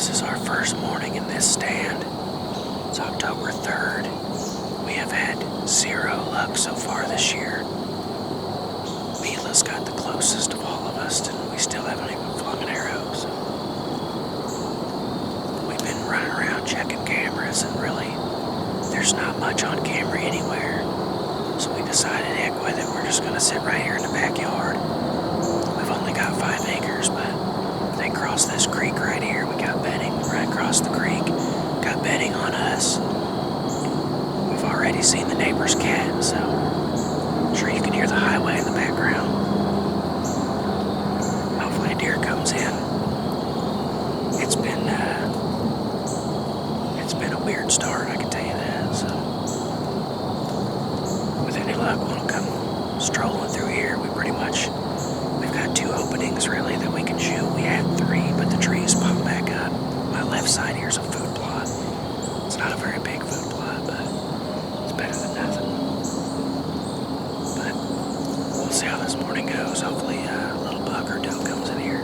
This is our first morning in this stand. It's October 3rd. We have had 0 luck so far this year. Mila's got the closest of all of us, and we still haven't even flung an arrow. So we've been running around checking cameras, and really, there's not much on camera anywhere. So we decided, heck with it, we're just going to sit right here in the backyard. We've only got 5 acres, but they crossed this creek right here. We got bedding right across the creek. Got bedding on us. We've already seen the neighbor's cat, so I'm sure you can hear the highway in the background. Hopefully a deer comes in. It's been a weird start, I can tell you that. So with any luck, we'll come strolling through here. We've got 2 openings really that we can shoot. We had 3, but the trees popped back up. My left side here's a food plot. It's not a very big food plot, but it's better than nothing. But we'll see how this morning goes. Hopefully a little buck or doe comes in here.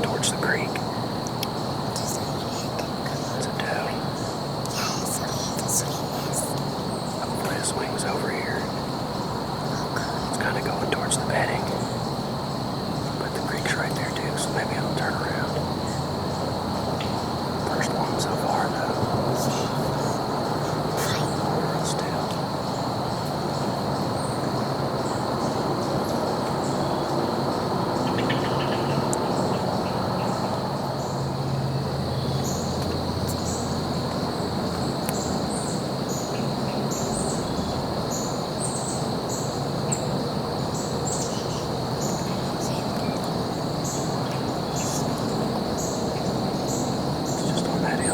Towards the creek. That's a doe. Hopefully it swings over here. It's kind of going towards the bedding. But the creek's right there too, so maybe it'll turn around. First one so far though. Real still.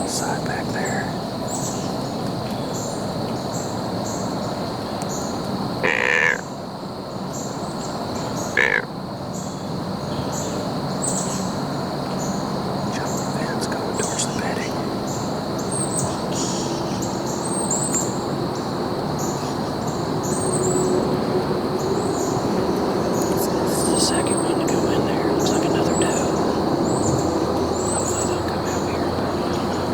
Side back there. Jump the fence going towards the bedding. This is the second one to go in there. Looks like another doe. Hopefully they'll come out here, but I don't know.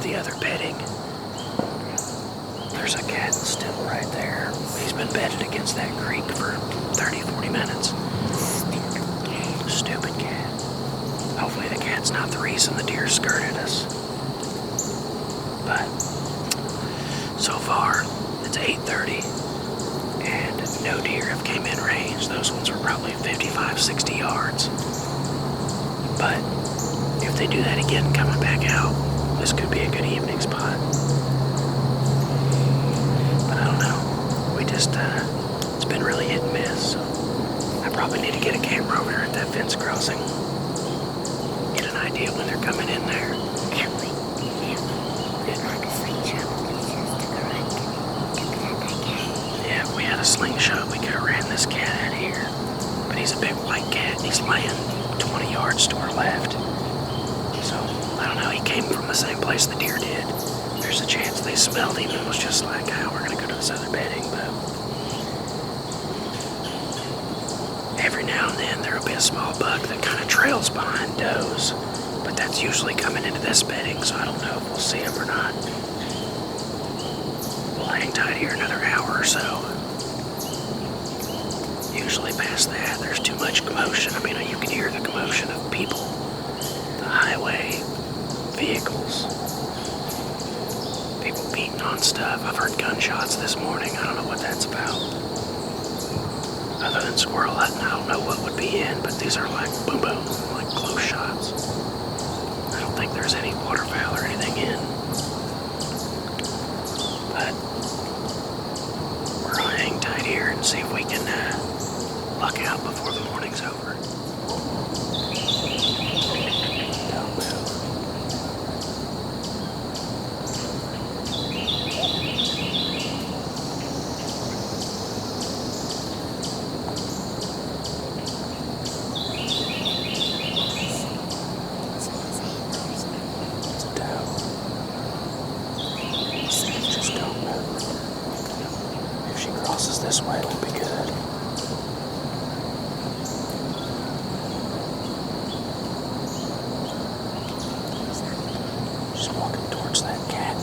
the other bedding. There's a cat still right there. He's been bedded against that creek for 30, 40 minutes. Stupid cat. Hopefully the cat's not the reason the deer skirted us. But so far, it's 8:30, and no deer have came in range. Those ones were probably 55, 60 yards. But if they do that again coming back out, this could be a good evening spot. But I don't know. We just, it's been really hit and miss. So I probably need to get a camera over there at that fence crossing. Get an idea when they're coming in there. Yeah, if we had a slingshot, we could have ran this cat out here. But he's a big white cat, and he's laying 20 yards to our left. So, I don't know, he came from the same place the deer did. There's a chance they smelled him and was just like, oh, we're going to go to this other bedding. But every now and then there'll be a small buck that kind of trails behind does. But that's usually coming into this bedding, so I don't know if we'll see him or not. We'll hang tight here another hour or so. Usually past that, there's too much commotion. I mean, you can hear the commotion of people, the highway, vehicles, people beating on stuff. I've heard gunshots this morning. I don't know what that's about. Other than squirrel hunting, I don't know what would be in, but these are like boom boom, like close shots. I don't think there's any waterfowl or anything in. But we're gonna hang tight here and see if we can luck out before the morning's over. Don't move. It's a doe. Just don't move. If she crosses this way, it won't be good. She's walking towards that cat.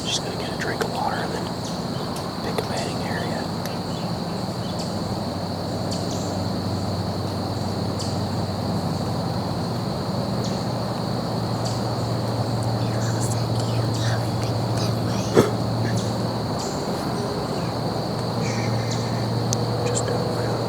She's going to get a drink of water and then pick a bedding area. Just don't move.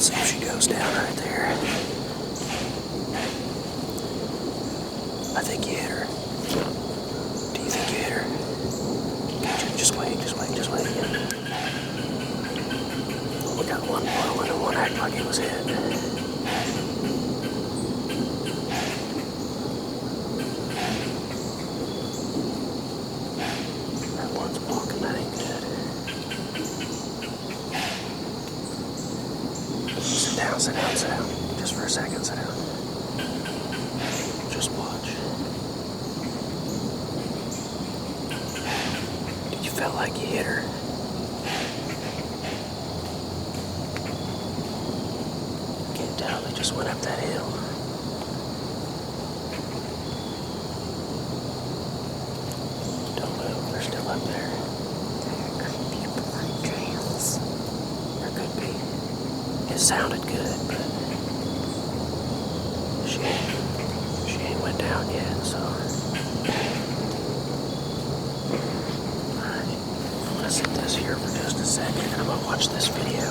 See if she goes down right there. I think you hit her. Do you think you hit her? Just wait. We got one blowing and one acting like it was hit. That one's walking, that ain't good. Sit down. Just for a second, sit down. Just watch. Did you feel like you hit her? Can't tell, they just went up that hill. Don't move, they're still up there. There could be blood trails. There could be. It sounded good, but she ain't went down yet, so. Alright, I'm gonna sit this here for just a second and I'm gonna watch this video.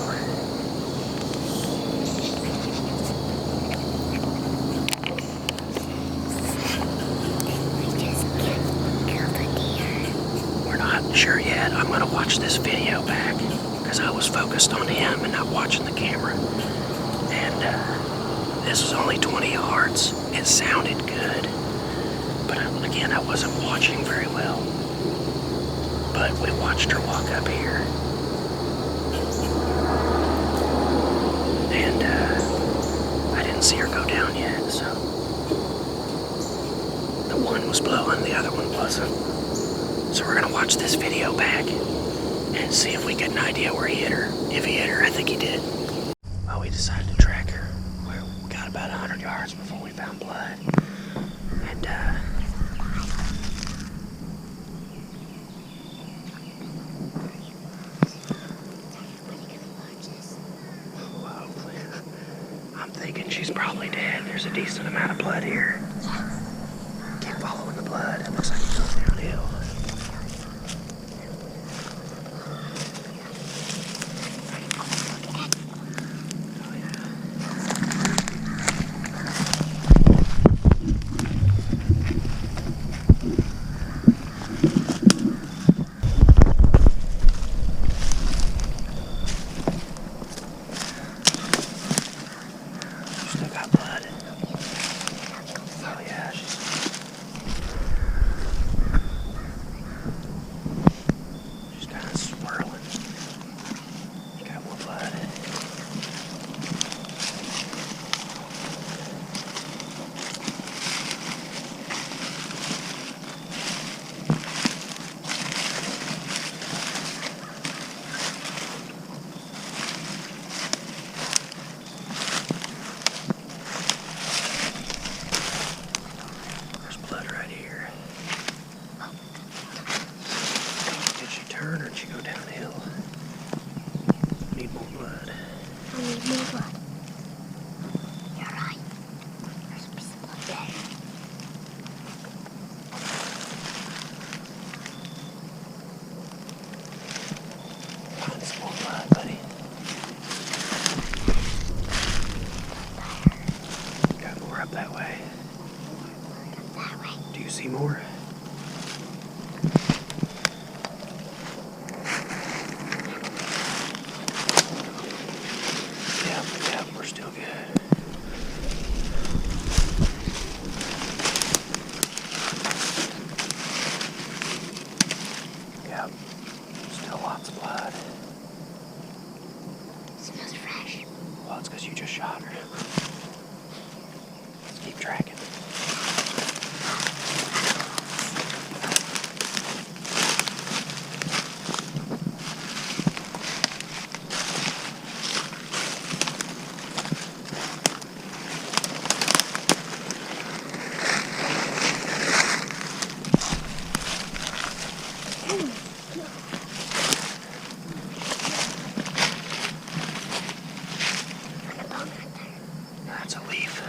We're not sure yet. I'm gonna watch this video back because I was focused on him and not watching the camera. And this was only 20 yards. It sounded good, but again, I wasn't watching very well. But we watched her walk up here, and I didn't see her go down yet. So the one was blowing, the other one wasn't. So we're gonna watch this video back and see if we get an idea where he hit her. If he hit her, I think he did. Well, we decided to track her. We got about 100 yards before we found blood. And, hopefully, I'm thinking she's probably dead. There's a decent amount of blood here. Keep following the blood. It looks like it goes downhill. See more? Yep, we're still good. Yep, still lots of blood. Smells fresh. Well, it's because you just shot her. Let's keep tracking. That's a leaf.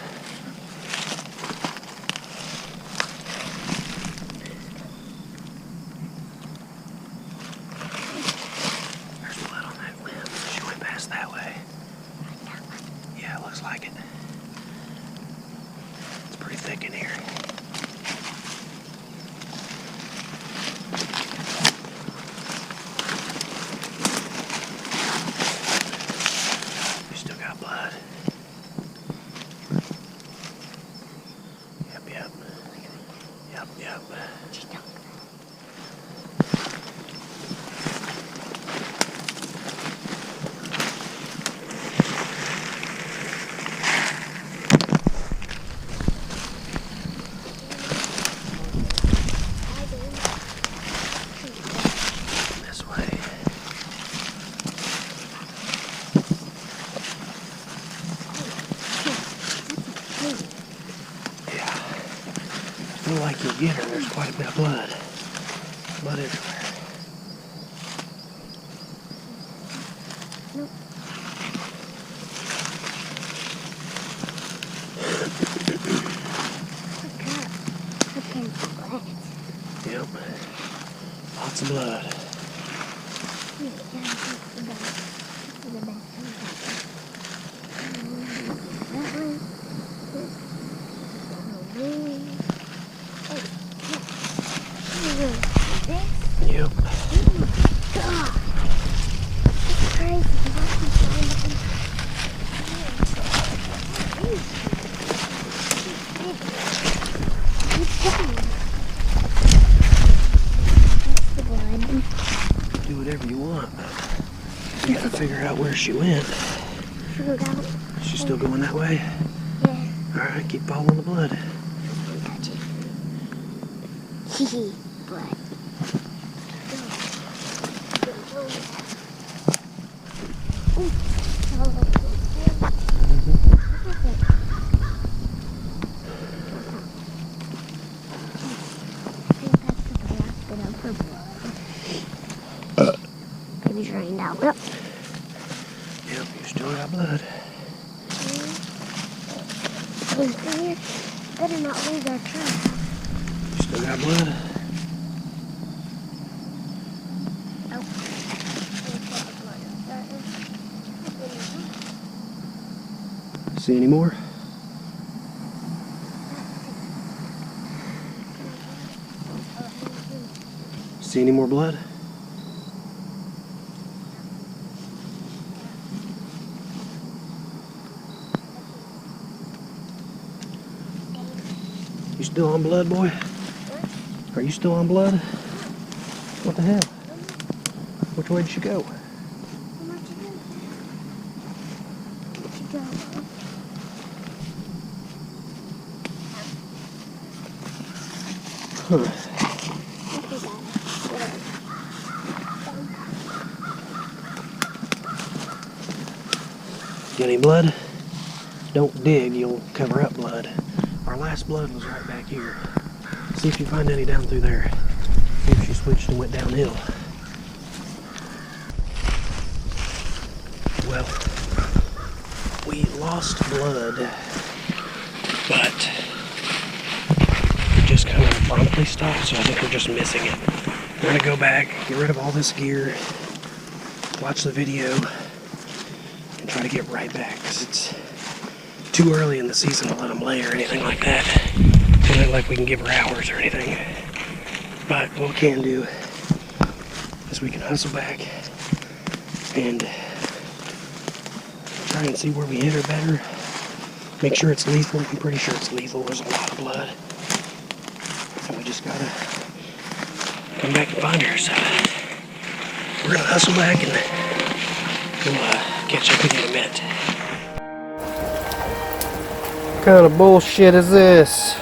There's blood on that limb. She went past that way. Yeah, it looks like it. It's pretty thick in here. You still got blood. Yep. This way. Yeah. I feel like you'll get her. There's quite a bit of blood. Blood everywhere. Nope. Okay, blood. Yep. Lots of blood. Yep. God, that's crazy. That's the blood. Do whatever you want. You gotta figure out where she went. Figured out. She's still going that way? Yeah. Alright, keep following the blood. Touch it. Hee blood. Maybe drained out. Yep. Yep, you still got blood. Better not lose our track. You still got blood. See any more? See any more blood? You still on blood, boy? Are you still on blood? What the hell? Which way did she go? Huh. Get any blood? Don't dig, you'll cover up blood. Our last blood was right back here. See if you find any down through there. See if she switched and went downhill. Well, we lost blood, but it just kind of promptly stopped, so I think we're just missing it. We're gonna go back, get rid of all this gear, watch the video, and try to get right back, because it's too early in the season to let them lay or anything like that. Not like we can give her hours or anything. But what we can do is we can hustle back and try and see where we hit her better. Make sure it's lethal. I'm pretty sure it's lethal. There's a lot of blood. And we just gotta come back and find her. So we're gonna hustle back and we'll catch up with you in a minute. What kind of bullshit is this?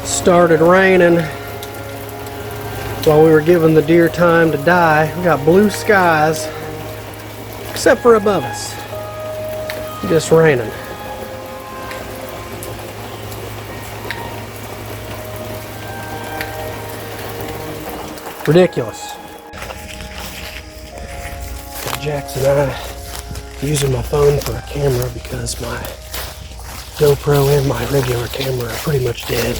Started raining while we were giving the deer time to die. We got blue skies, except for above us. Just raining. Ridiculous. Jaxe and I using my phone for a camera because my GoPro and my regular camera are pretty much dead.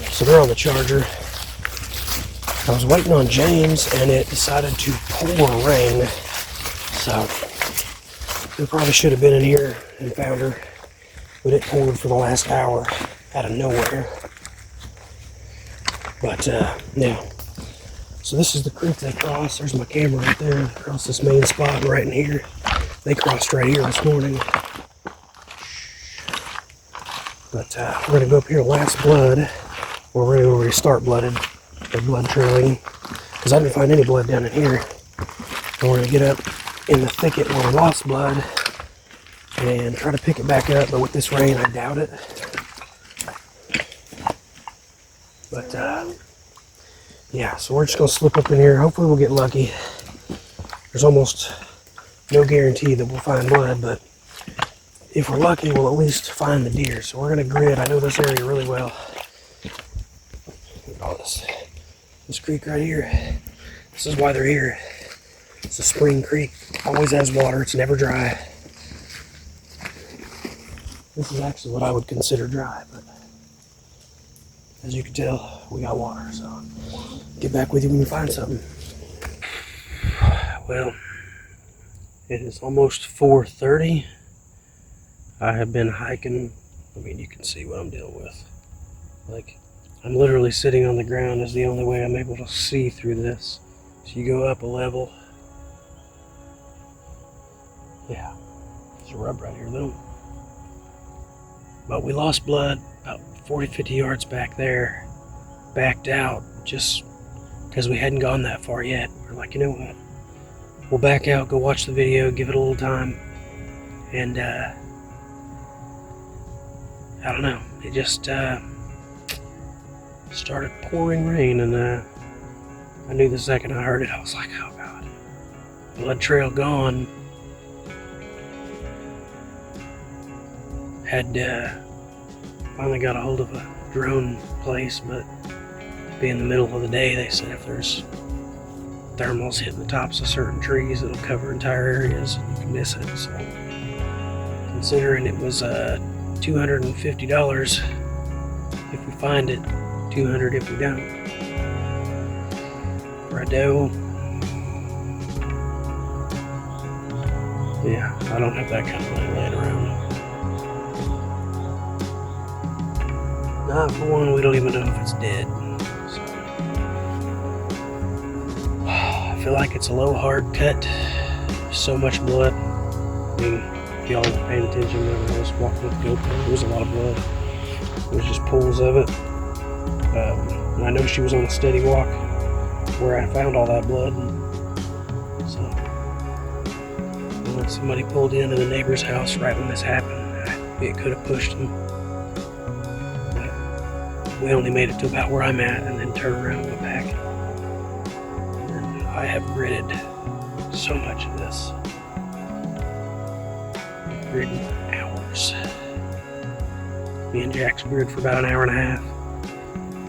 So they're on the charger. I was waiting on James and it decided to pour rain. So we probably should have been in here and found her. But it poured for the last hour out of nowhere. But yeah. So this is the creek they crossed. There's my camera right there. Across this main spot right in here. They crossed right here this morning. But we're going to go up here last blood. We're ready to restart blooded. Or blood trailing. Because I didn't find any blood down in here. And we're going to get up in the thicket where we lost blood. And try to pick it back up. But with this rain, I doubt it. But yeah, so we're just going to slip up in here. Hopefully we'll get lucky. There's almost no guarantee that we'll find blood, but if we're lucky, we'll at least find the deer. So we're going to grid. I know this area really well. Oh, this creek right here. This is why they're here. It's a spring creek. Always has water. It's never dry. This is actually what I would consider dry, but as you can tell, we got water, so get back with you when you find something. Well, it is almost 4:30. I have been hiking. I mean, you can see what I'm dealing with. Like, I'm literally sitting on the ground is the only way I'm able to see through this. So you go up a level. Yeah, there's a rub right here though. But we lost blood about 40, 50 yards back there. Backed out just because we hadn't gone that far yet. We're like, you know what? We'll back out, go watch the video, give it a little time. And I don't know. It just started pouring rain, and I knew the second I heard it, I was like, oh God. Blood trail gone. Had finally got a hold of a drone place, but being the middle of the day, they said if there's thermals hitting the tops of certain trees, it'll cover entire areas and you can miss it. So considering it was $250 if we find it, $200 if we don't. For a doe, yeah, I don't have that kind of money laying around. Not for one, we don't even know if it's dead. So, I feel like it's a low hard cut. So much blood. I mean, if y'all were paying attention when I was walking with the GoPro, there was a lot of blood. It was just pools of it. And I know she was on a steady walk where I found all that blood. And so, when somebody pulled into the neighbor's house right when this happened, it could have pushed them. We only made it to about where I'm at and then turned around and went back. And I have gridded so much of this. Gridding hours. Me and Jaxe grid for about an hour and a half.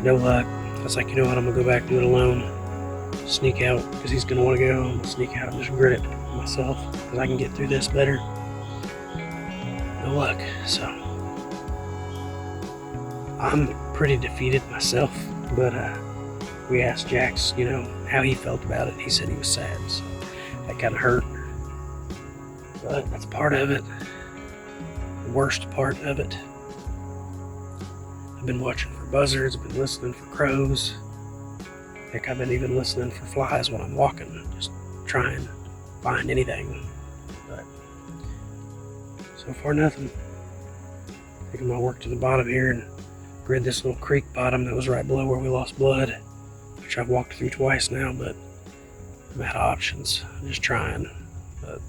No luck. I was like, you know what, I'm going to go back and do it alone. Sneak out, because he's going to want to go. I'm going to sneak out and just grid it myself, because I can get through this better. No luck, so I'm pretty defeated myself, but we asked Jaxe, you know, how he felt about it. He said he was sad, so that kind of hurt. But that's part of it. The worst part of it. I've been watching for buzzards, I've been listening for crows. Heck, I've been even listening for flies when I'm walking, just trying to find anything. But so far, nothing. Taking my work to the bottom here and grid this little creek bottom that was right below where we lost blood, which I've walked through twice now, but I'm out of options. I'm just trying. But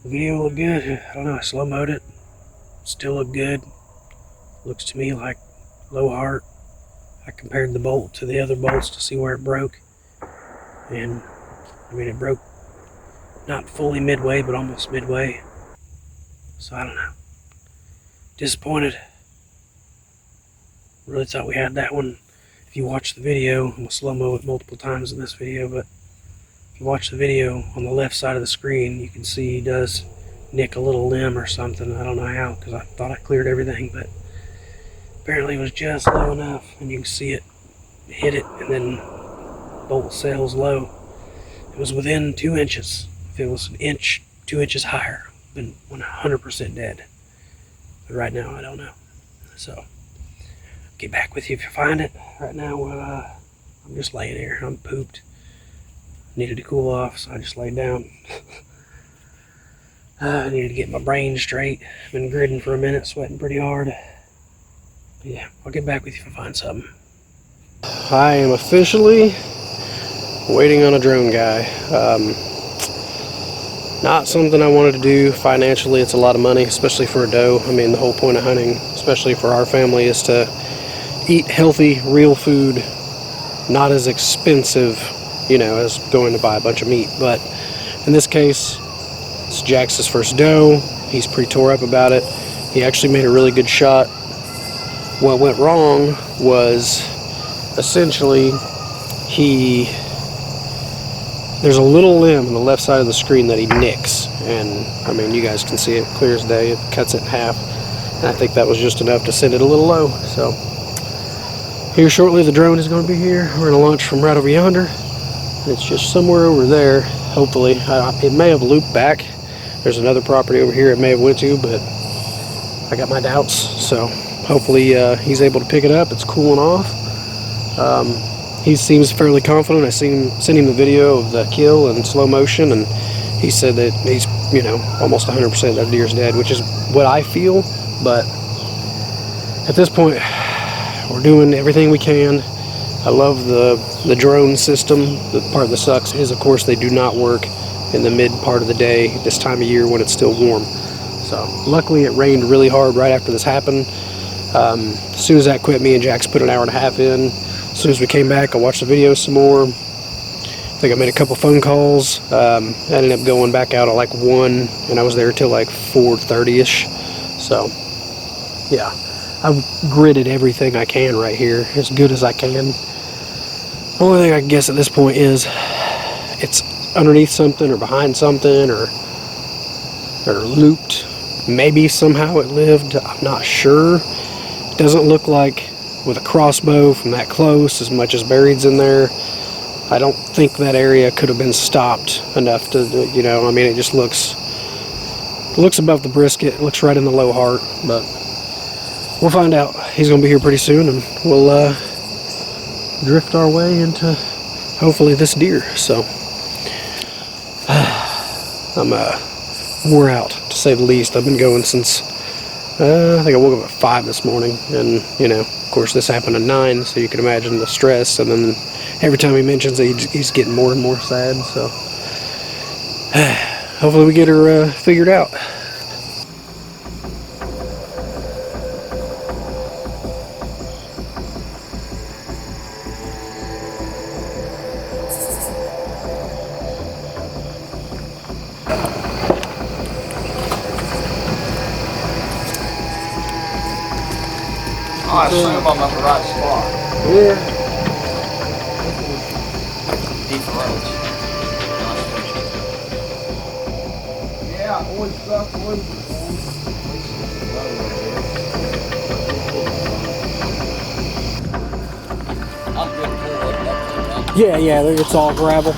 the video looked good. I don't know, I slow-moed it. Still looked good. Looks to me like low heart. I compared the bolt to the other bolts to see where it broke. And I mean, it broke not fully midway, but almost midway. So I don't know. Disappointed. Really thought we had that one. If you watch the video, I'm going to slow-mo it multiple times in this video, but if you watch the video on the left side of the screen, you can see he does nick a little limb or something. I don't know how, because I thought I cleared everything, but apparently it was just low enough, and you can see it hit it, and then bolt sails low. It was within 2 inches. If it was an inch, 2 inches higher, been 100% dead. But right now, I don't know. So, get back with you if you find it. Right now, I'm just laying here. I'm pooped. Needed to cool off, so I just laid down. I needed to get my brain straight. Been gridding for a minute, sweating pretty hard. But yeah, I'll get back with you if I find something. I am officially waiting on a drone guy. Not something I wanted to do financially. It's a lot of money, especially for a doe. I mean, the whole point of hunting, especially for our family, is to eat healthy, real food, not as expensive, you know, as going to buy a bunch of meat. But in this case, it's Jax's first doe. He's pretty tore up about it. He actually made a really good shot. What went wrong was essentially there's a little limb on the left side of the screen that he nicks, and I mean, you guys can see it clear as day. It cuts it in half, and I think that was just enough to send it a little low. So here shortly, the drone is going to be here. We're going to launch from right over yonder. It's just somewhere over there, hopefully. It may have looped back. There's another property over here it may have went to, but I got my doubts. So hopefully he's able to pick it up. It's cooling off. He seems fairly confident. I sent him the video of the kill in slow motion, and he said that he's, you know, almost 100% that deer's dead, which is what I feel. But at this point, we're doing everything we can. I love the drone system. The part that sucks is, of course, they do not work in the mid part of the day, this time of year when it's still warm. So luckily it rained really hard right after this happened. As soon as that quit, me and Jax put an hour and a half in. As soon as we came back, I watched the video some more. I think I made a couple phone calls. I ended up going back out at like 1, and I was there till like 4:30ish. So yeah, I've gridded everything I can right here as good as I can. The only thing I can guess at this point is it's underneath something or behind something or looped. Maybe somehow it lived. I'm not sure. It doesn't look like with a crossbow from that close as much as buried's in there. I don't think that area could have been stopped enough to, you know, I mean, it just looks above the brisket. It looks right in the low heart, but we'll find out. He's going to be here pretty soon, and we'll drift our way into hopefully this deer. So I'm wore out, to say the least. I've been going since I think I woke up at 5 this morning, and you know, of course this happened at 9, so you can imagine the stress. And then every time he mentions it, he's getting more and more sad. So hopefully we get her figured out. I assume I'm at the right spot. Yeah. Deep roads. Yeah, always stuff Yeah, it's all gravel.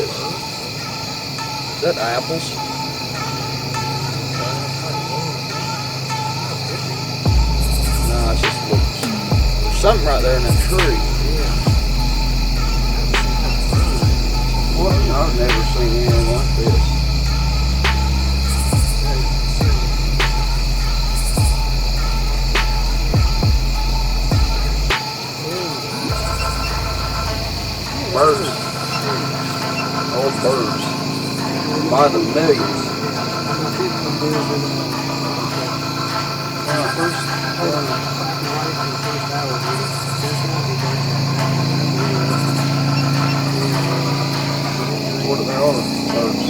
is. Is that apples? No, it's just looks. There's something right there in that tree. What? I've never seen anything like this. Birds. Old birds. By the millions. What are they all? Birds.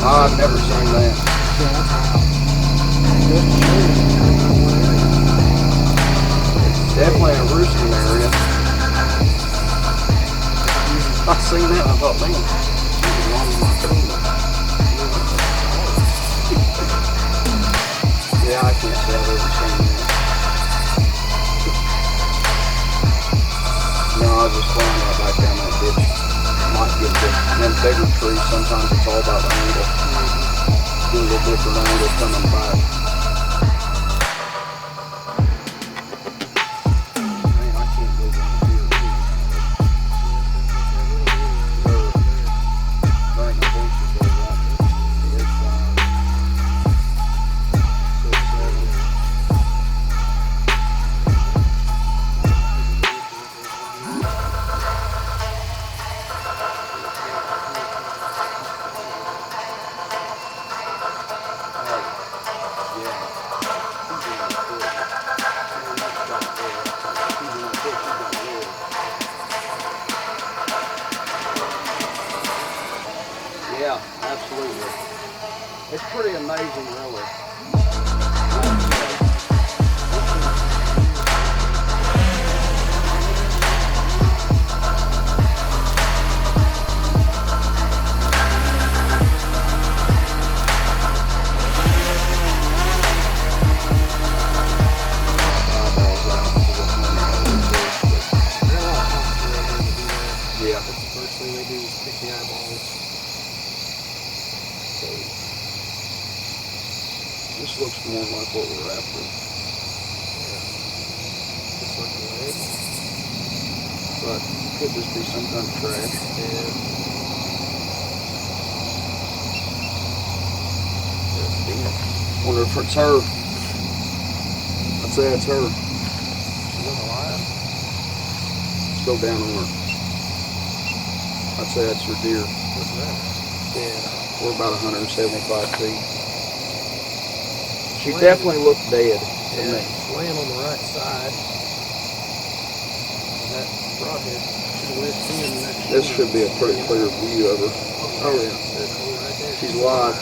I've never seen that. Definitely a roosting area. I seen that and I thought, man, this is long as my finger. Yeah, I can't say I've ever seen that. No, I was just flying right back down that ditch. Might get a bit. And then bigger trees, sometimes it's all about the angle. Do a little different angle coming back. Yeah, absolutely. It's pretty amazing, really. Yeah. That's the first thing they do is pick the eyeballs. So, this looks more like what we're after. Just like a leg. But could just be some kind of trash. Yeah. Wonder if it's her. I'd say it's her. She's on the line. Let's go down on her. I'd say that's her deer. What's that? Yeah. We're about 175 feet. She definitely looked dead to me. Laying on the right side. And that broadhead should have seen that. This should be a pretty clear view of her. Oh yeah. Right there. She's alive.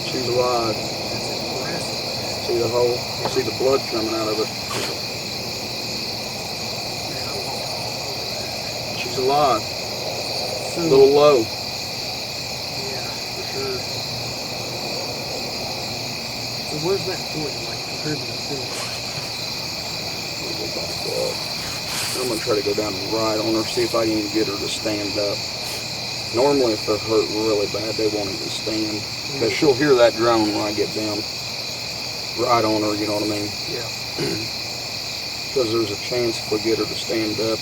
She's alive. That's impressive. See the hole? See the blood coming out of it. Man, I walked all over that. She's alive. So, A little low. yeah, for sure. So where's that point, like, compared to the finish line? I'll go back up. I'm going to try to go down and ride on her, see if I can even get her to stand up. Normally, if they're hurt really bad, they won't even stand. Because she'll hear that drone when I get down right on her, you know what I mean? Yeah. Because there's a chance if we get her to stand up,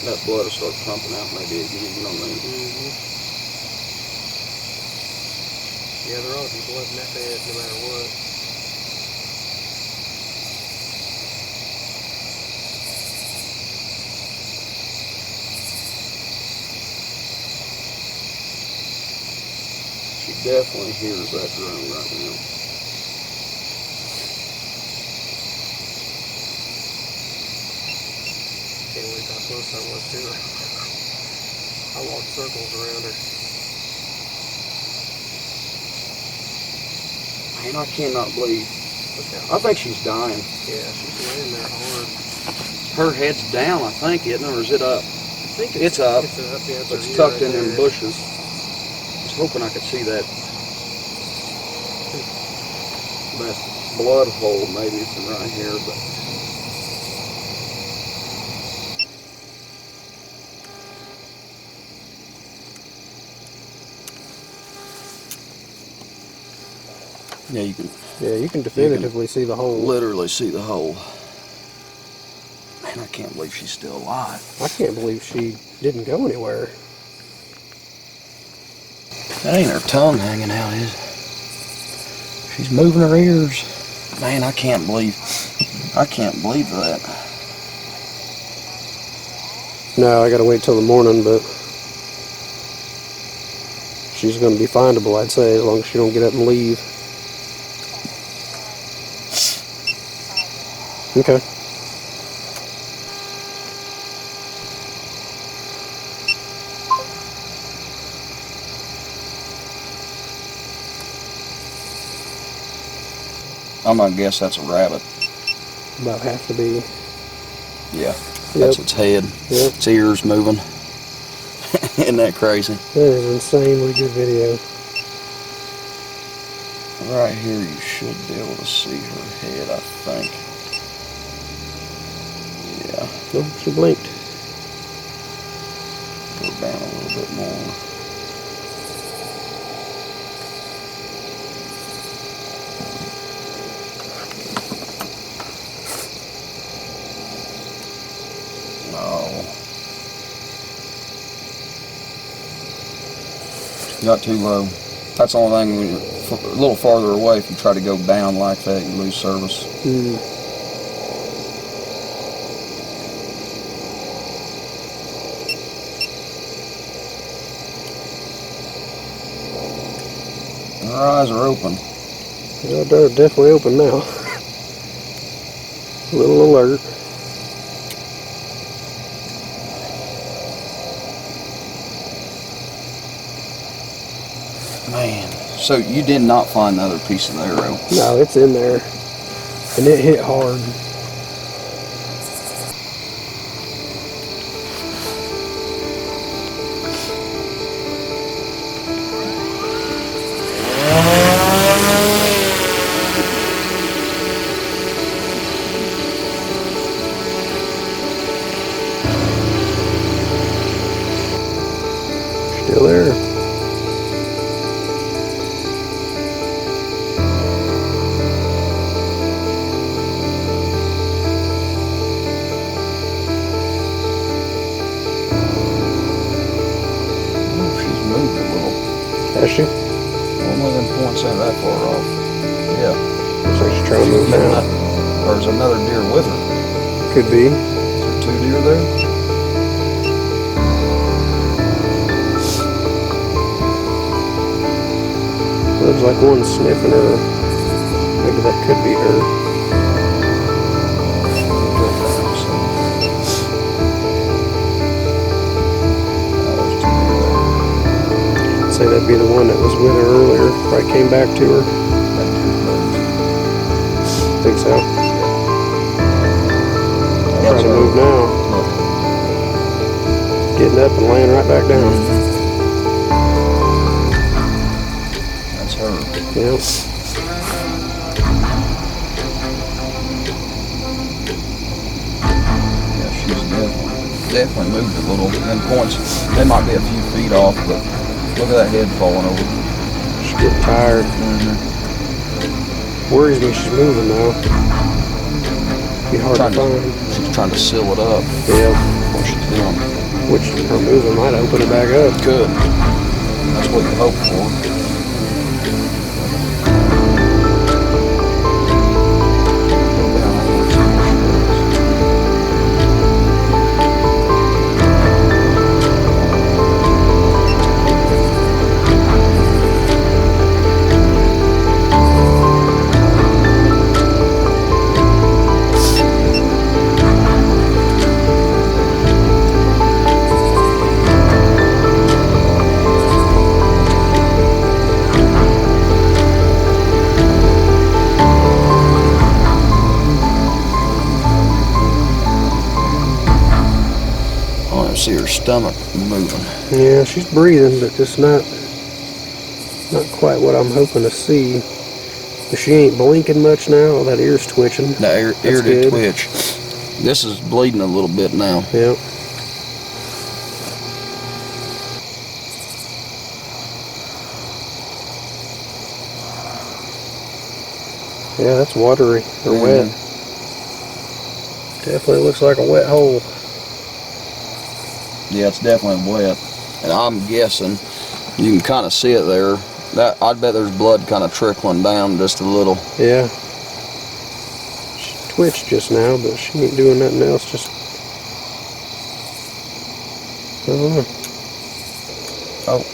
that blood will start pumping out maybe again, you know what I mean? Mm-hmm. Yeah, there ought to be blood in that bed no matter what. She definitely hears that drone right now. Can't believe how close I was to her. I walked circles around her. Man, I cannot believe. Look I think she's dying. Yeah, she's laying there hard. Her head's down, I think, isn't it? Or is it up? I think It's up. It's up, yeah. It's her ear tucked right in them there. bushes. I was hoping I could see that blood hole maybe from right here, but Yeah, you can Yeah, you can definitively see the hole. literally see the hole. Man, I can't believe she's still alive. I can't believe she didn't go anywhere. That ain't her tongue hanging out, is it? She's moving her ears. Man, I can't believe that. No, I gotta wait till the morning, but she's gonna be findable, I'd say, as long as she don't get up and leave. Okay. I'm gonna guess that's a rabbit. About have to be. Yeah, that's its head. Yep. Its ears moving. Isn't that crazy? That is insanely good video. Right here, you should be able to see her head, I think. Yeah. Oh, she blinked. Go down a little bit more. Got too low. That's the only thing, when you're a little farther away, if you try to go down like that, you lose service. Her eyes are open. Yeah, they're definitely open now. A little alert. Man, so you did not find the other piece of the arrow? No, it's in there. And it hit hard. Still there. Has she? Only them points ain't that far off. Yeah. Looks like she's trying to move now. Or there's another deer with her. Could be. Is there two deer there? Looks like one sniffing her. Maybe that could be her. Say that'd be the one that was with her earlier. Probably came back to her. Think so. Trying to move now. Getting up and laying right back down. That's her. Yep. Yeah, she's definitely moved a little. Them points, they might be a few feet off, but look at that head falling over. She's getting tired. Worries me she's moving now. Be hard to find. She's trying to seal it up. Yeah. What she's doing. Which her moving might open it back up. Good. That's what you hope for. See her stomach moving. Yeah, she's breathing, but just not quite what I'm hoping to see. But she ain't blinking much now. That ear's twitching. The ear did twitch. This is bleeding a little bit now. Yep. Yeah, that's watery or Yeah. wet. Definitely looks like a wet hole. Yeah, it's definitely wet. And I'm guessing you can kind of see it there. That I'd bet there's blood kind of trickling down just a little. Yeah. She twitched just now, but she ain't doing nothing else. Just, I don't know. Oh,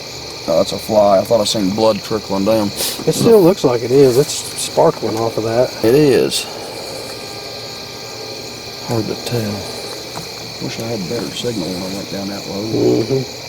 no, that's a fly. I thought I seen blood trickling down. It still looks like it is. It's sparkling off of that. It is. Hard to tell. Wish I had better signal when I went down that low. Mm-hmm.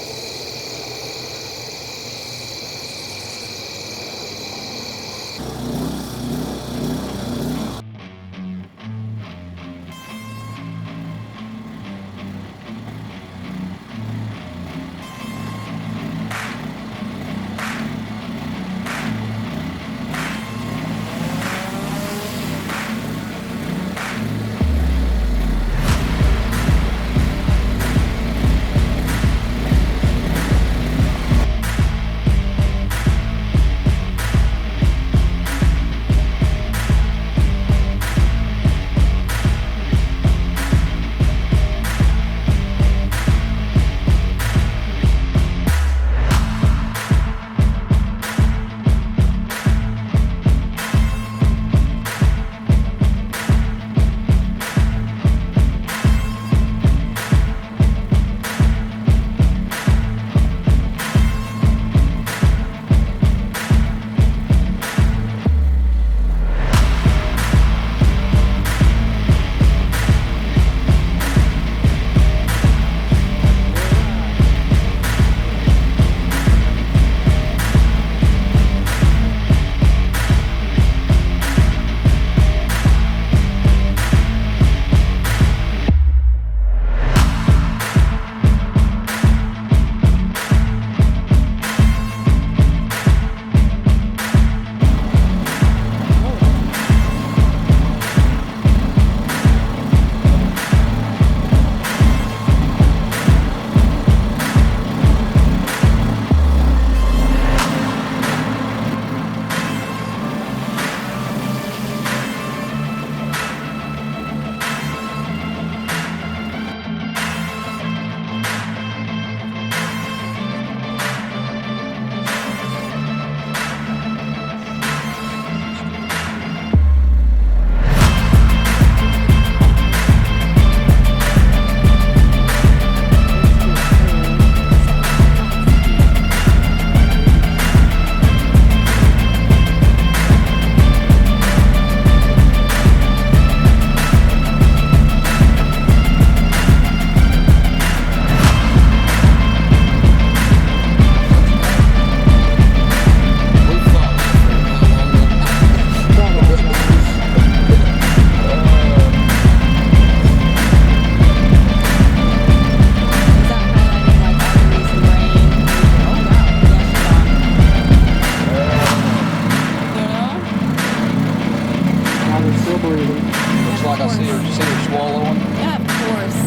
Looks like I see her swallowing. Yeah, of course.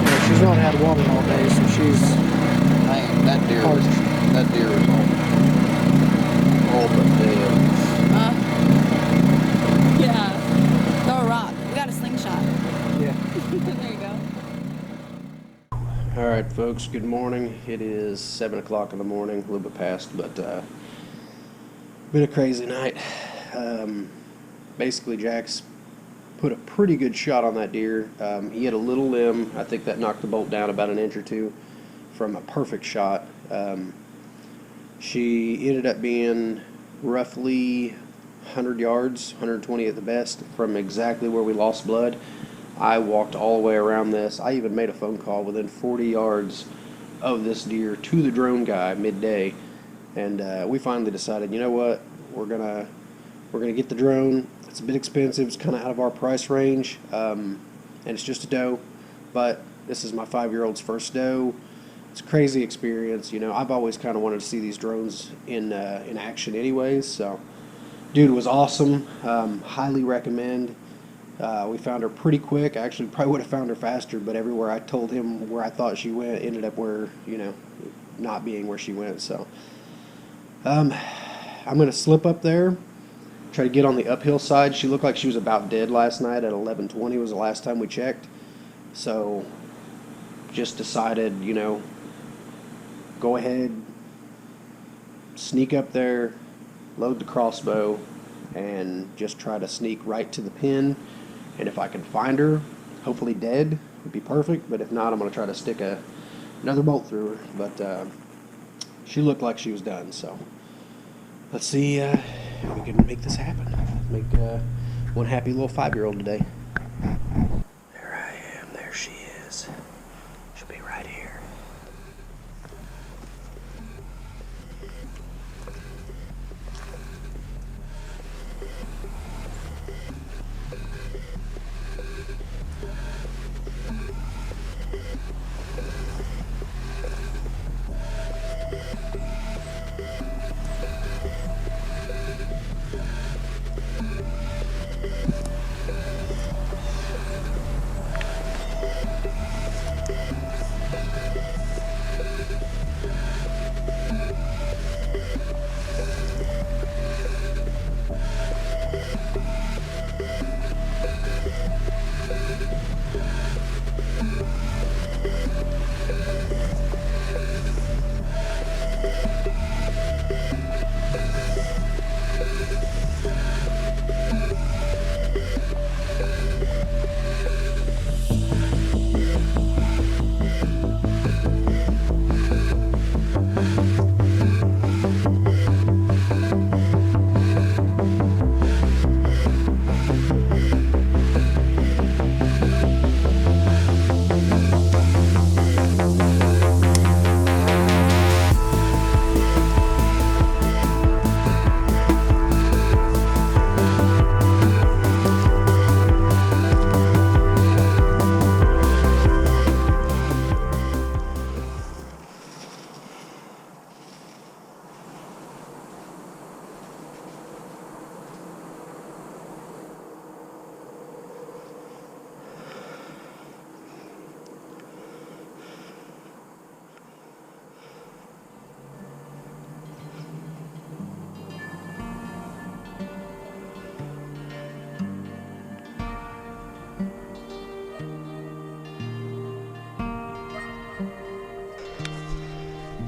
Yeah, she's not had water all day, so she's Man, that deer is all but dead. Yeah. Throw a rock. We got a slingshot. yeah. There you go. All right, folks. Good morning. It is 7 o'clock in the morning, a little bit past, but been a crazy night. Basically, Jaxe put a pretty good shot on that deer. He had a little limb. I think that knocked the bolt down about an inch or two from a perfect shot. She ended up being roughly 100 yards, 120 at the best, from exactly where we lost blood. I walked all the way around this. I even made a phone call within 40 yards of this deer to the drone guy midday, and we finally decided, you know what, we're gonna get the drone. It's a bit expensive. It's kind of out of our price range, and it's just a doe. But this is my 5-year-old's first doe. It's a crazy experience. You know, I've always kind of wanted to see these drones in action, anyways. So, dude was awesome. Highly recommend. We found her pretty quick. Actually, probably would have found her faster, but everywhere I told him where I thought she went ended up where, not being where she went. So, I'm gonna slip up there, Try to get on the uphill side. She looked like she was about dead last night at 11:20 was the last time we checked. So just decided, go ahead, sneak up there, load the crossbow, and just try to sneak right to the pin. And if I can find her, hopefully dead, would be perfect. But if not, I'm going to try to stick another bolt through her. But she looked like she was done. So let's see if we can make this happen. Make one happy little 5-year-old today. There I am. There she is. She'll be right here.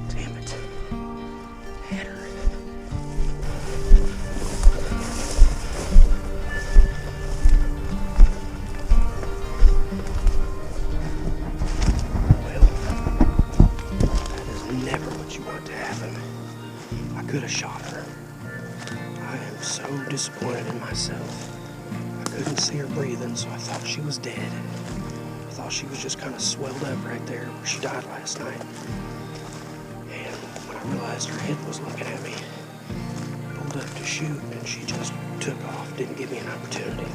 Damn it. Had her. Well, that is never what you want to happen. I could have shot her. I am so disappointed in myself. I couldn't see her breathing, so I thought she was dead. I thought she was just kind of swelled up right there where she died last night. And when I realized her head was looking at me, I pulled up to shoot, and she just took off, didn't give me an opportunity.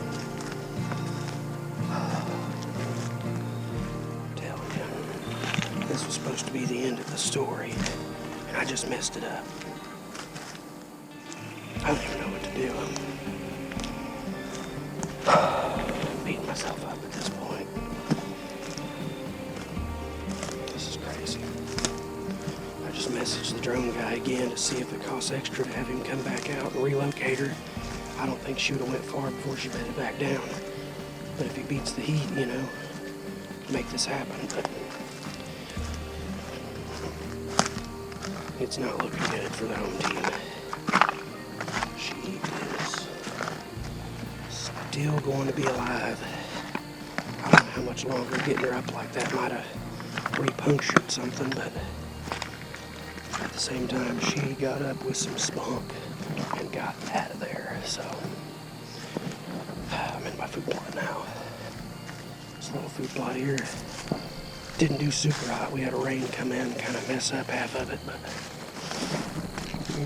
Telling you, this was supposed to be the end of the story, and I just messed it up. I don't even know what to do. I'm beating myself up at this point. This is crazy. I just messaged the drone guy again to see if it costs extra to have him come back out and relocate her. I don't think she would have went far before she bedded back down. But if he beats the heat, make this happen. But it's not looking good for the home team. She is still going to be alive. I don't know how much longer getting her up like that might have repunctured something, but at the same time, she got up with some spunk and got out of there. So I'm in my food plot now. This little food plot here didn't do super hot. We had a rain come in, kind of mess up half of it, but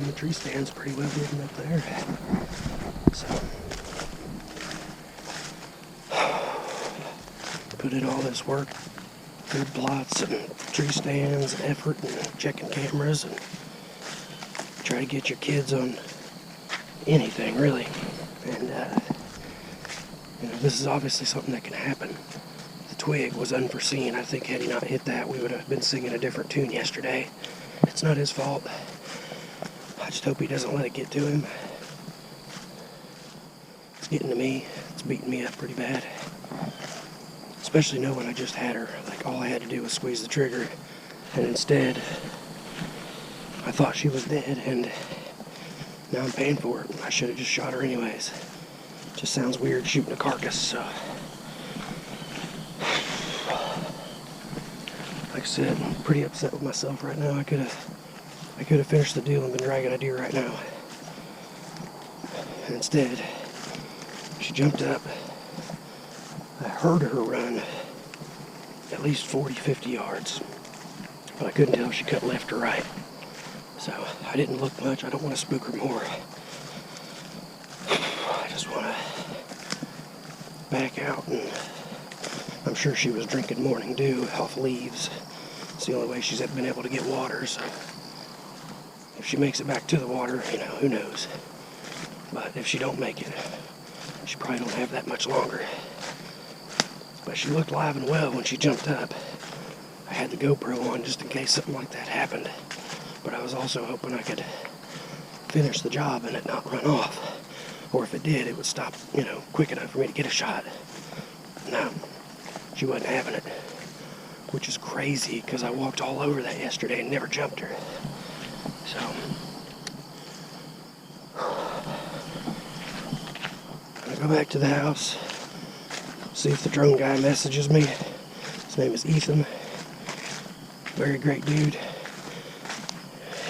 the tree stand's pretty well hidden up there. So put in all this work, food plots and tree stands, and effort, and checking cameras, and try to get your kids on anything really. And this is obviously something that can happen. The twig was unforeseen. I think had he not hit that, we would have been singing a different tune yesterday. It's not his fault. I just hope he doesn't let it get to him. It's getting to me. It's beating me up pretty bad. Especially knowing I just had her. Like, all I had to do was squeeze the trigger. And instead, I thought she was dead, and now I'm paying for it. I should have just shot her anyways. Just sounds weird shooting a carcass, so. Like I said, I'm pretty upset with myself right now. I could have finished the deal and been dragging a deer right now. And instead, she jumped up. I heard her run at least 40, 50 yards. But I couldn't tell if she cut left or right. So I didn't look much. I don't want to spook her more. I just want to back out, and I'm sure she was drinking morning dew off leaves. It's the only way she's been able to get water, so if she makes it back to the water, who knows. But if she don't make it, she probably don't have that much longer. But she looked alive and well when she jumped up. I had the GoPro on just in case something like that happened. But I was also hoping I could finish the job and it not run off. Or if it did, it would stop, quick enough for me to get a shot. No, she wasn't having it. Which is crazy, because I walked all over that yesterday and never jumped her. So, I'm going to go back to the house, see if the drone guy messages me. His name is Ethan. Very great dude.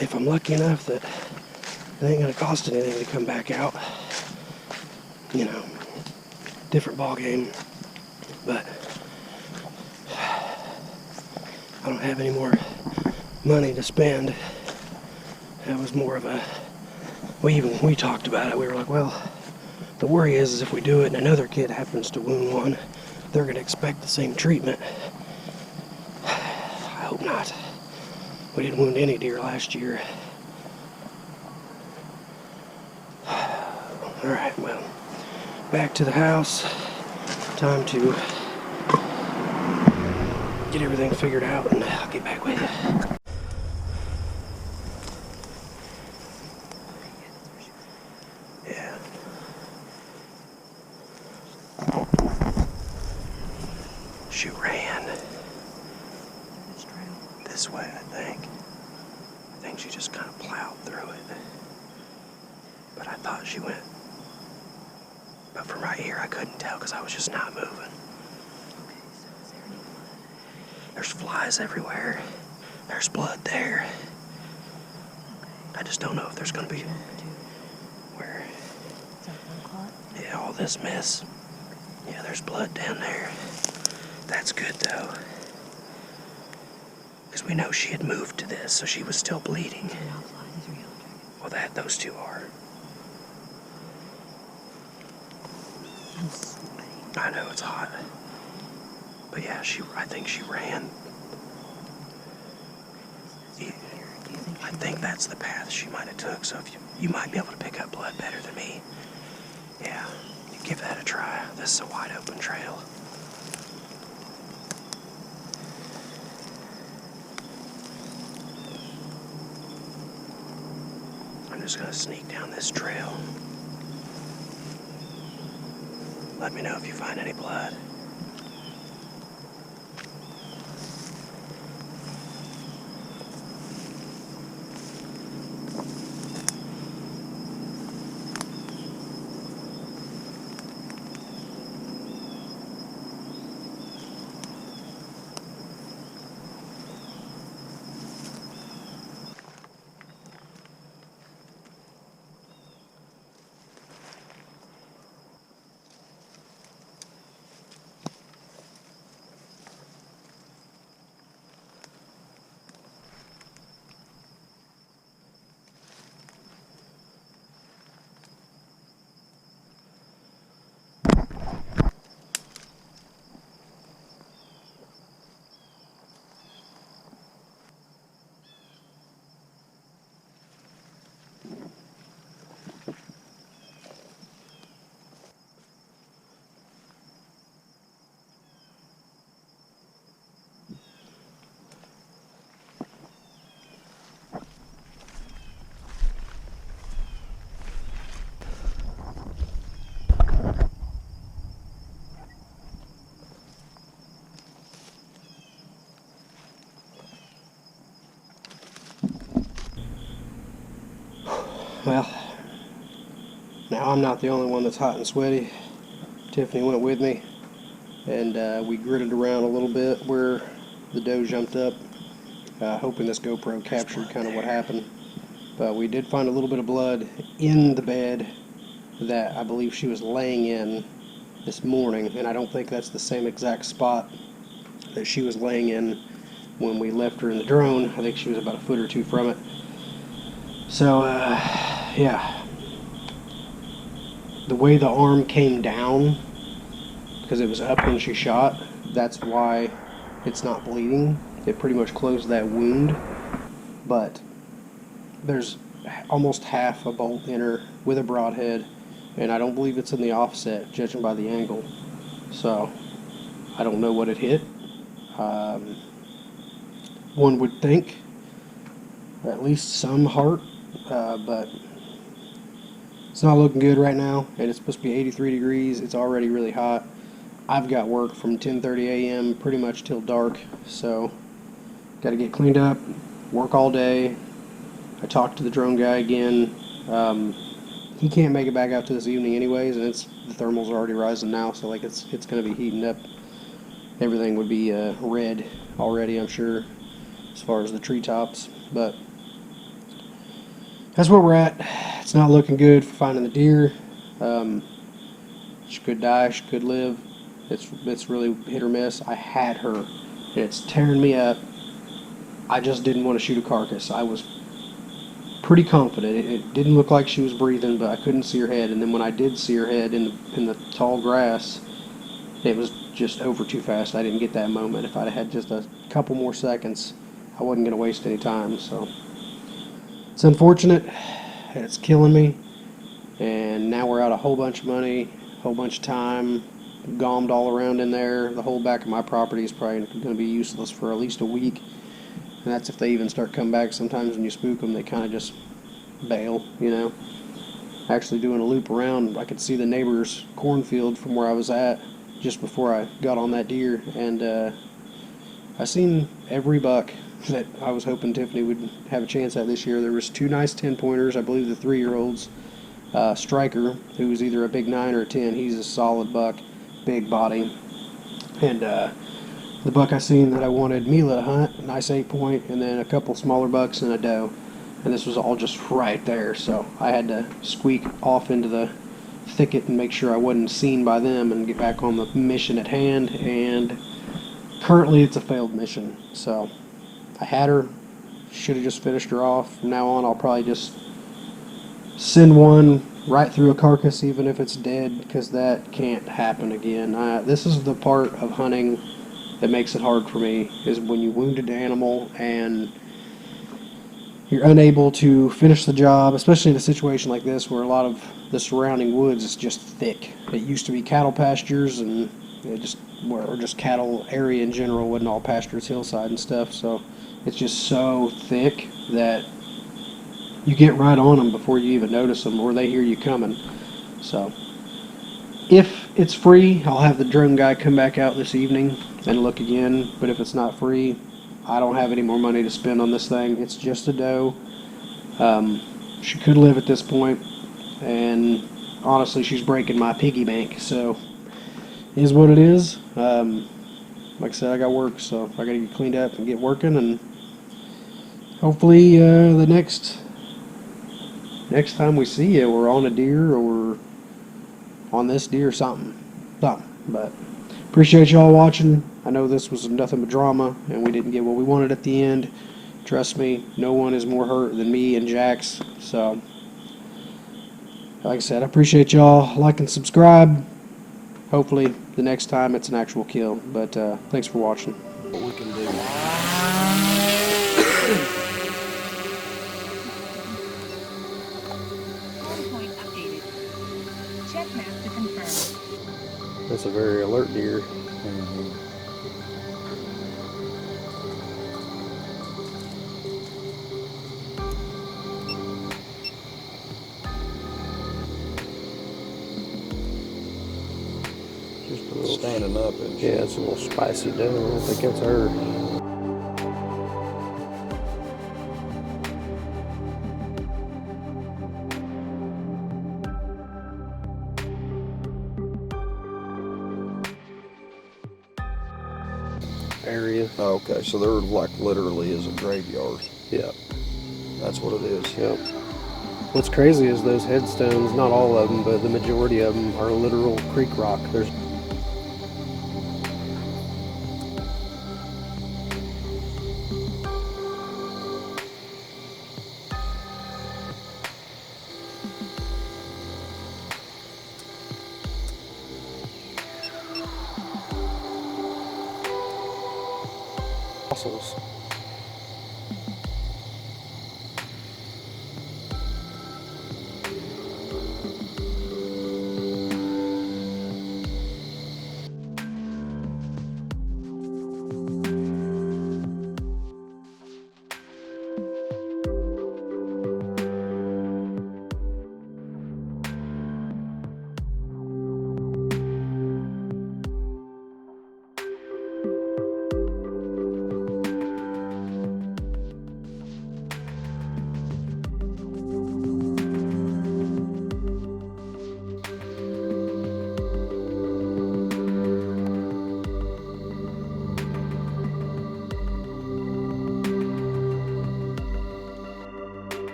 If I'm lucky enough that it ain't going to cost anything to come back out, different ball game. But I don't have any more money to spend. That was more of a, we talked about it. We were like, well, the worry is if we do it and another kid happens to wound one, they're going to expect the same treatment. I hope not. We didn't wound any deer last year. Alright, well, back to the house. Time to get everything figured out, and I'll get back with you. Yeah. She ran this way, I think. I think she just kind of plowed through it. But I thought she went. But from right here, I couldn't tell because I was just not moving. There's flies everywhere. There's blood there. I just don't know if there's going to be where. Yeah, all this mess. Yeah, there's blood down there. That's good though. Because we know she had moved to this, so she was still bleeding. Well, those two are. I know it's hot. But yeah, I think she ran. I think that's the path she might have took, so if you might be able to pick up blood better than me. Yeah, you give that a try. This is a wide open trail. I'm just gonna sneak down this trail. Let me know if you find any blood. Well, now I'm not the only one that's hot and sweaty. Tiffany went with me, and we gritted around a little bit where the doe jumped up, hoping this GoPro captured kind of what happened. But we did find a little bit of blood in the bed that I believe she was laying in this morning, and I don't think that's the same exact spot that she was laying in when we left her in the drone. I think she was about a foot or two from it. So, yeah. The way the arm came down, because it was up when she shot, that's why it's not bleeding. It pretty much closed that wound, but there's almost half a bolt in her with a broadhead, and I don't believe it's in the offset, judging by the angle. So, I don't know what it hit. One would think at least some heart, but it's not looking good right now, and it's supposed to be 83 degrees. It's already really hot. I've got work from 10:30 a.m. pretty much till dark, so got to get cleaned up, work all day. I talked to the drone guy again. He can't make it back out to this evening anyways, and the thermals are already rising now, so like it's going to be heating up. Everything would be red already, I'm sure, as far as the treetops, but that's where we're at. It's not looking good for finding the deer. She could die, she could live. It's really hit or miss. I had her, and it's tearing me up. I just didn't want to shoot a carcass. I was pretty confident. It didn't look like she was breathing, but I couldn't see her head. And then when I did see her head in the tall grass, it was just over too fast. I didn't get that moment. If I'd had just a couple more seconds, I wasn't going to waste any time. So it's unfortunate. It's killing me. And now we're out a whole bunch of money, a whole bunch of time, gommed all around in there. The whole back of my property is probably going to be useless for at least a week. And that's if they even start coming back. Sometimes when you spook them, they kind of just bail, you know. Actually doing a loop around, I could see the neighbor's cornfield from where I was at just before I got on that deer. And I seen every buck that I was hoping Tiffany would have a chance at this year. There was 2 nice 10-pointers, I believe the 3-year-olds. Striker, who was either a big 9 or a 10, he's a solid buck, big body. And the buck I seen that I wanted Mila to hunt, nice 8-point, and then a couple smaller bucks and a doe. And this was all just right there, so I had to squeak off into the thicket and make sure I wasn't seen by them and get back on the mission at hand. And currently it's a failed mission. So I had her, should have just finished her off. From now on I'll probably just send one right through a carcass even if it's dead, because that can't happen again. This is the part of hunting that makes it hard for me, is when you wound an animal and you're unable to finish the job, especially in a situation like this where a lot of the surrounding woods is just thick. It used to be cattle pastures, and or just cattle area in general, wasn't all pastures, hillside and stuff, so it's just so thick that you get right on them before you even notice them, or they hear you coming. So if it's free, I'll have the drone guy come back out this evening and look again. But if it's not free, I don't have any more money to spend on this thing. It's just a doe. She could live at this point, and honestly, she's breaking my piggy bank. So it is what it is. Like I said, I got work, so I got to get cleaned up and get working, and hopefully the next time we see you, we're on a deer or on this deer, something. But appreciate y'all watching. I know this was nothing but drama, and we didn't get what we wanted at the end. Trust me, no one is more hurt than me and Jaxe. So, like I said, I appreciate y'all. Like and subscribe. Hopefully, the next time it's an actual kill. But thanks for watching. What we can do. Point updated. Check map to confirm. That's a very alert deer. Just a little standing up and Yeah, it's a little spicy doe. I don't think that's her. area. Oh, okay, so there like literally is a graveyard. Yeah. That's what it is. Yep. What's crazy is those headstones, not all of them, but the majority of them are literal creek rock. There's fossils.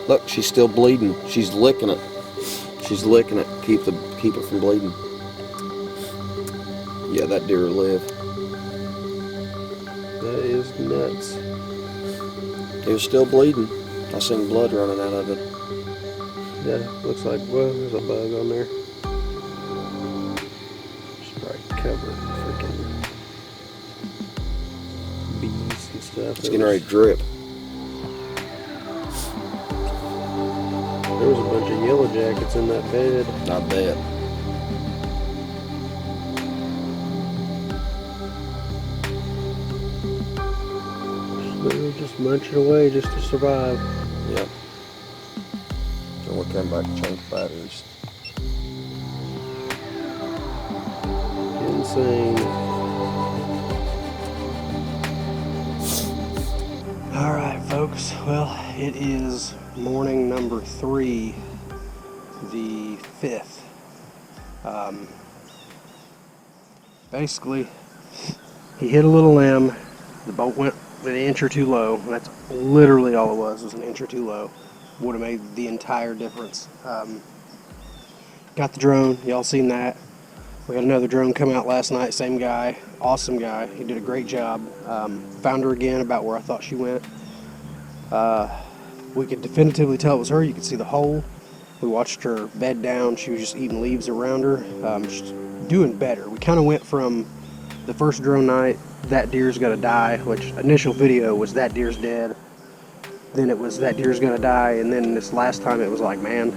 Look, she's still bleeding. She's licking it. She's licking it. Keep it from bleeding. Yeah, that deer will live. That is nuts. It was still bleeding. I seen blood running out of it. Yeah, looks like, well, there's a bug on there. Should probably cover it with freaking bees and stuff. It's getting ready to drip. There was a bunch of yellow jackets in that bed. I bet. They're just munching away just to survive. Yep. And we come back and change batteries. Insane. All right, folks. Well, it is morning number 3, the 5th. Basically, he hit a little limb. The boat went an inch or two low. That's literally all it was an inch or two low. Would have made the entire difference. Got the drone. Y'all seen that. We had another drone come out last night. Same guy. Awesome guy. He did a great job. Found her again about where I thought she went. We could definitively tell it was her. You could see the hole. We watched her bed down. She was just eating leaves around her. She's doing better. We kind of went from the first drone night, that deer's gonna die, which initial video was that deer's dead. Then it was that deer's gonna die, and then this last time it was like, man,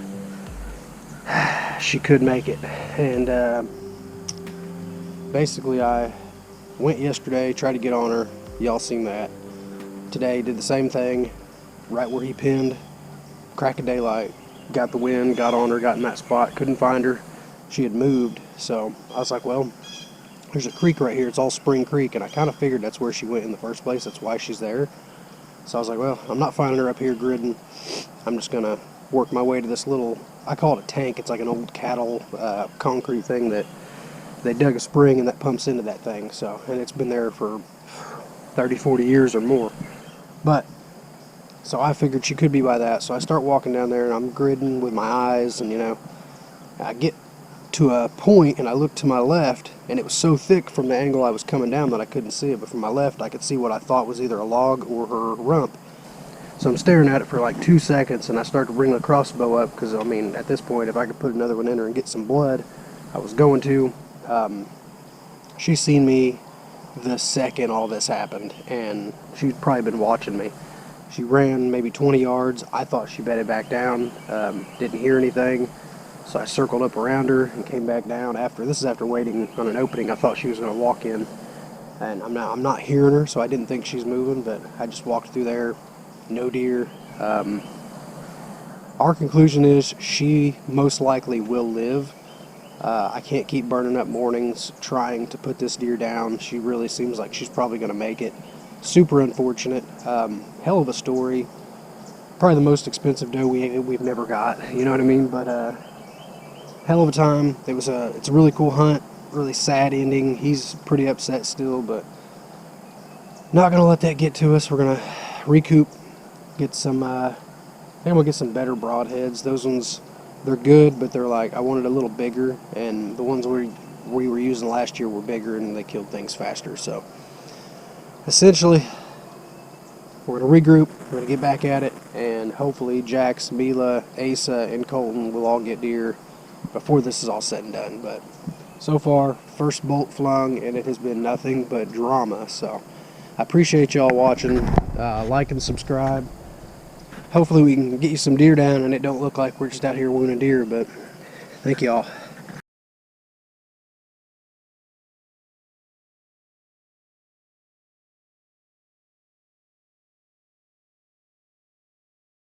she could make it. And basically I went yesterday, tried to get on her. Y'all seen that. Today did the same thing, right where he pinned, crack of daylight, got the wind, got on her, got in that spot, couldn't find her. She had moved, so I was like, well, there's a creek right here. It's all Spring Creek, and I kind of figured that's where she went in the first place. That's why she's there. So I was like, well, I'm not finding her up here gridding. I'm just going to work my way to this little, I call it a tank. It's like an old cattle concrete thing that they dug a spring and that pumps into that thing. So, and it's been there for 30, 40 years or more. But, so I figured she could be by that. So I start walking down there, and I'm gridding with my eyes, and, you know, I get to a point and I looked to my left, and it was so thick from the angle I was coming down that I couldn't see it, but from my left I could see what I thought was either a log or her rump. So I'm staring at it for like 2 seconds, and I start to bring the crossbow up because, I mean, at this point, if I could put another one in her and get some blood, I was going to. She's seen me the second all this happened, and she's probably been watching me. She ran maybe 20 yards. I thought she bedded back down. Didn't hear anything. So I circled up around her and came back down. This is after waiting on an opening. I thought she was going to walk in, and I'm not hearing her, so I didn't think she's moving, but I just walked through there. No deer. Our conclusion is she most likely will live. I can't keep burning up mornings trying to put this deer down. She really seems like she's probably going to make it. Super unfortunate. Hell of a story. Probably the most expensive doe we've never got. You know what I mean? But hell of a time. It's a really cool hunt. really sad ending. He's pretty upset still, but not gonna let that get to us. We're gonna recoup, get some. I think we'll get some better broadheads. Those ones, they're good, but they're like I wanted a little bigger, and the ones we were using last year were bigger and they killed things faster. So essentially, we're gonna regroup. We're gonna get back at it, and hopefully Jax, Mila, Asa, and Colton will all get deer before this is all said and done. But so far, first bolt flung, and it has been nothing but drama. So I appreciate y'all watching. Like and subscribe. Hopefully we can get you some deer down and it don't look like we're just out here wounding deer, but thank y'all.